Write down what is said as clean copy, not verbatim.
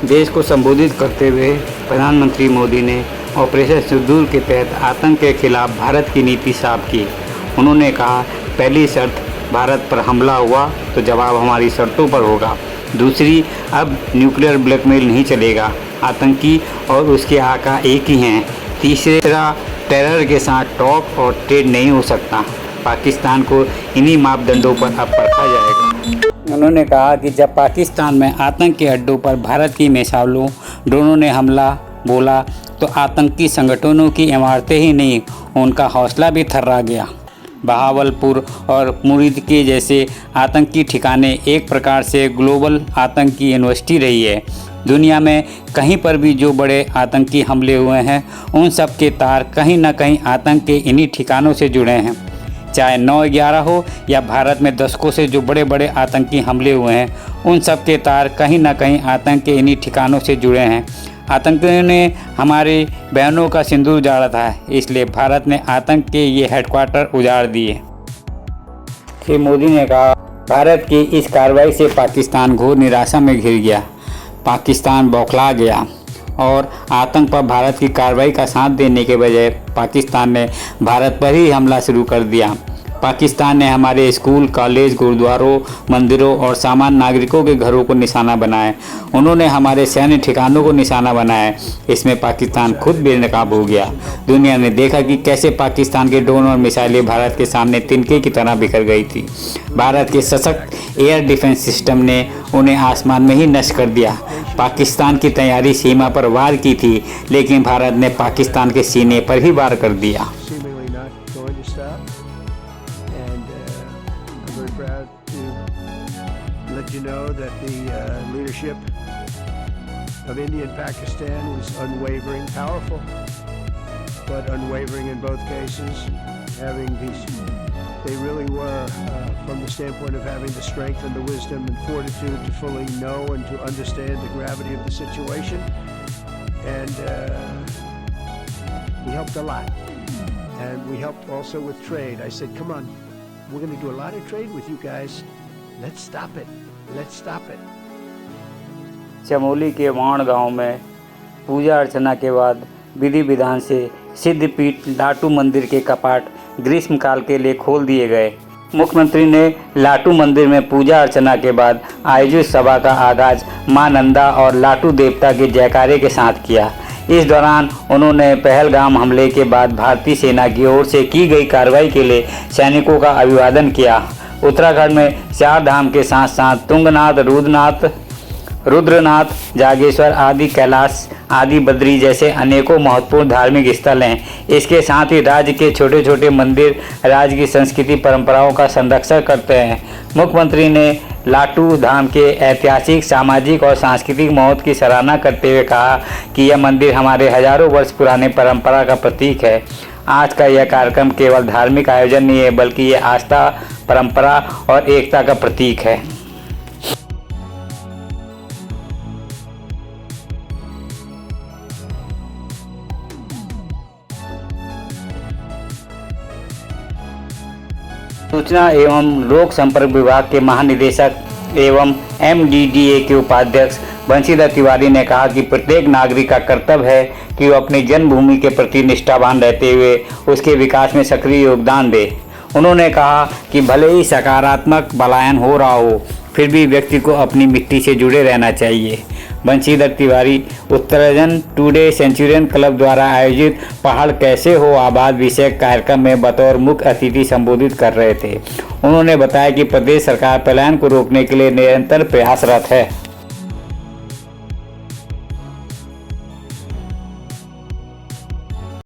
देश को संबोधित करते हुए प्रधानमंत्री मोदी ने ऑपरेशन सिंदूर के तहत आतंक के खिलाफ भारत की नीति साफ की। उन्होंने कहा, पहली शर्त भारत पर हमला हुआ तो जवाब हमारी शर्तों पर होगा। दूसरी, अब न्यूक्लियर ब्लैकमेल नहीं चलेगा, आतंकी और उसके आका एक ही हैं। तीसरा, टेरर के साथ टॉक और ट्रेड नहीं हो सकता। पाकिस्तान को इन्हीं मापदंडों पर अब परखा जाएगा। उन्होंने कहा कि जब पाकिस्तान में आतंक के अड्डों पर भारत की मिसाइलों ड्रोनों ने हमला बोला तो आतंकी संगठनों की इमारतें ही नहीं, उनका हौसला भी थर्रा गया। बहावलपुर और मुरीद के जैसे आतंकी ठिकाने एक प्रकार से ग्लोबल आतंकी यूनिवर्सिटी रही है। दुनिया में कहीं पर भी जो बड़े आतंकी हमले हुए हैं, उन सब के तार कहीं ना कहीं आतंक के इन्हीं ठिकानों से जुड़े हैं। चाहे 9/11 हो या भारत में दशकों से जो बड़े बड़े आतंकी हमले हुए हैं, उन सब के तार कहीं ना कहीं आतंक के इन्हीं ठिकानों से जुड़े हैं। आतंकियों ने हमारे बहनों का सिंदूर उजाड़ा था, इसलिए भारत ने आतंक के ये हेडक्वार्टर उजाड़ दिए। श्री मोदी ने कहा, भारत की इस कार्रवाई से पाकिस्तान घोर निराशा में घिर गया। पाकिस्तान बौखला गया और आतंक पर भारत की कार्रवाई का साथ देने के बजाय पाकिस्तान ने भारत पर ही हमला शुरू कर दिया। पाकिस्तान ने हमारे स्कूल, कॉलेज, गुरुद्वारों, मंदिरों और सामान्य नागरिकों के घरों को निशाना बनाया। उन्होंने हमारे सैन्य ठिकानों को निशाना बनाया। इसमें पाकिस्तान खुद बेनकाब हो गया। दुनिया ने देखा कि कैसे पाकिस्तान के ड्रोन और मिसाइलें भारत के सामने तिनके की तरह बिखर गई थी। भारत के सशक्त एयर डिफेंस सिस्टम ने उन्हें आसमान में ही नष्ट कर दिया। पाकिस्तान की तैयारी सीमा पर वार की थी, लेकिन भारत ने पाकिस्तान के सीने पर ही वार कर दिया। Let you know that the leadership of India and Pakistan was unwavering, powerful, but unwavering in both cases. They really were, from the standpoint of having the strength and the wisdom and fortitude to fully know and to understand the gravity of the situation. And we helped a lot. And we helped also with trade. I said, come on, we're going to do a lot of trade with you guys. Let's stop it. Let's stop it. Chamoli के वाण गांव में पूजा अर्चना के बाद विधि विधान से सिद्धपीठ लाटू मंदिर के कपाट ग्रीष्मकाल के लिए खोल दिए गए। मुख्यमंत्री ने लाटू मंदिर में पूजा अर्चना के बाद आयोजित सभा का आगाज मां नंदा और लाटू देवता के जयकारे के साथ किया। इस दौरान उन्होंने पहलगाम हमले के बाद भारतीय सेना की ओर से की गई कार्रवाई के लिए सैनिकों का अभिवादन किया। उत्तराखंड में 4 धाम के साथ साथ तुंगनाथ, रुद्रनाथ, जागेश्वर आदि, कैलाश आदि, बद्री जैसे अनेकों महत्वपूर्ण धार्मिक स्थल हैं। इसके साथ ही राज्य के छोटे छोटे मंदिर राज्य की संस्कृति परंपराओं का संरक्षण करते हैं। मुख्यमंत्री ने लाटू धाम के ऐतिहासिक, सामाजिक और सांस्कृतिक महत्व की सराहना करते हुए कहा कि यह मंदिर हमारे हजारों वर्ष पुराने परंपरा का प्रतीक है। आज का यह कार्यक्रम केवल धार्मिक आयोजन नहीं है, बल्कि यह आस्था, परंपरा और एकता का प्रतीक है। सूचना एवं लोक संपर्क विभाग के महानिदेशक एवं MDDA के उपाध्यक्ष बंशीधर तिवारी ने कहा कि प्रत्येक नागरिक का कर्तव्य है कि वो अपनी जन्मभूमि के प्रति निष्ठावान रहते हुए उसके विकास में सक्रिय योगदान दे। उन्होंने कहा कि भले ही सकारात्मक पलायन हो रहा हो, फिर भी व्यक्ति को अपनी मिट्टी से जुड़े रहना चाहिए। Banshidhar Tiwari Uttarakhand today Centurion club द्वारा आयोजित पहाड़ कैसे हो आबाद विषयक कार्यक्रम में बतौर मुख्य अतिथि संबोधित कर रहे थे। उन्होंने बताया कि प्रदेश सरकार पलायन को रोकने के लिए निरंतर प्रयासरत है।